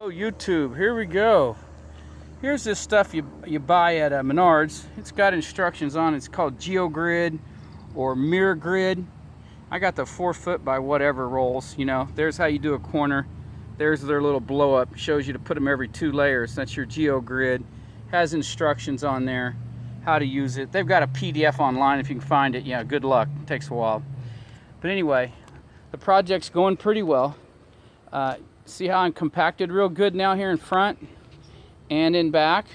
Oh, YouTube, here we go. Here's this stuff you buy at Menards. It's got instructions on it. It's called GeoGrid or Mirror Grid. I got the 4 foot by whatever rolls, you know. There's how you do a corner. There's their little blow up. Shows you to put them every 2 layers. That's your GeoGrid. Has instructions on there how to use it. They've got a PDF online if you can find it. Yeah, good luck. It takes a while. But anyway, the project's going pretty well. See how I'm compacted real good now here in front and in back.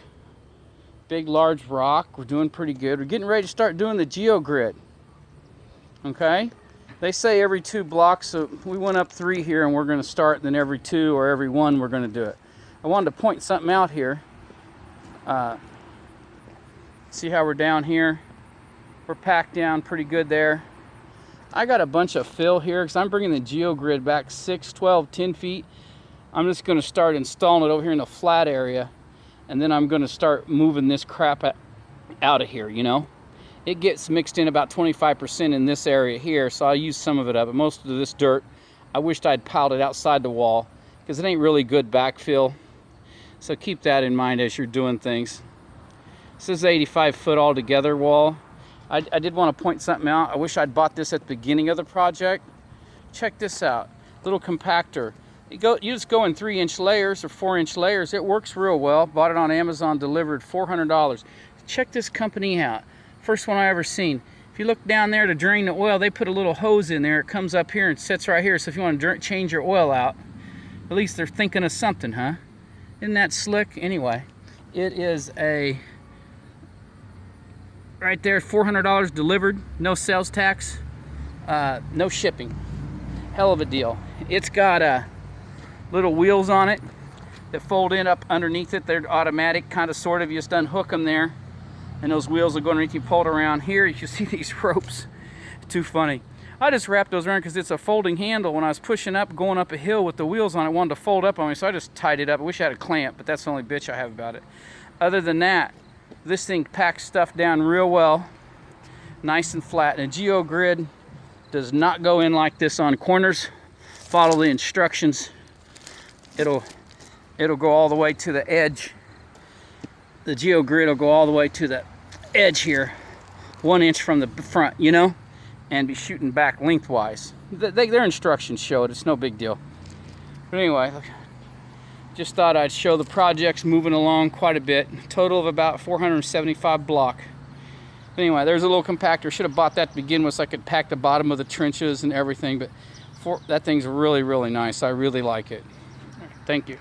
Big large rock. We're doing pretty good. We're getting ready to start doing the GeoGrid. Okay, they say every 2 blocks, so we went up 3 here and we're going to start, then every 2 or every 1 we're going to do it. I wanted to point something out here. See how we're down here? We're packed down pretty good there. I got a bunch of fill here because I'm bringing the GeoGrid back 6, 12, 10 feet. I'm just going to start installing it over here in the flat area, and then I'm going to start moving this crap out of here, you know. It gets mixed in about 25% in this area here, so I'll use some of it up, but most of this dirt, I wished I'd piled it outside the wall because it ain't really good backfill. So keep that in mind as you're doing things. This is 85 foot altogether wall. I did want to point something out. I wish I'd bought this at the beginning of the project. Check this out. Little compactor. You just go in 3-inch layers or 4-inch layers. It works real well. Bought it on Amazon, delivered $400. Check this company out. First one I ever seen. If you look down there to drain the oil, they put a little hose in there. It comes up here and sits right here. So if you want to change your oil out, at least they're thinking of something, huh? Isn't that slick? Anyway, it is a right there, $400 delivered, no sales tax, no shipping. Hell of a deal. It's got little wheels on it that fold in up underneath it. They're automatic, kind of, sort of. You just unhook them there, and those wheels will go underneath. You pull it around here. You see these ropes. Too funny. I just wrapped those around because it's a folding handle. When I was pushing up, going up a hill with the wheels on it, wanted to fold up on me, so I just tied it up. I wish I had a clamp, but that's the only bitch I have about it. Other than that, this thing packs stuff down real well, nice and flat. And a GeoGrid does not go in like this on corners. Follow the instructions. It'll go all the way to the edge. The GeoGrid will go all the way to the edge here, 1 inch from the front, you know, and be shooting back lengthwise. Their instructions show it. It's no big deal. But anyway, just thought I'd show the project's moving along quite a bit. Total of about 475 block. But anyway, there's a little compactor. Should have bought that to begin with so I could pack the bottom of the trenches and everything. But that thing's really, really nice. I really like it. Thank you.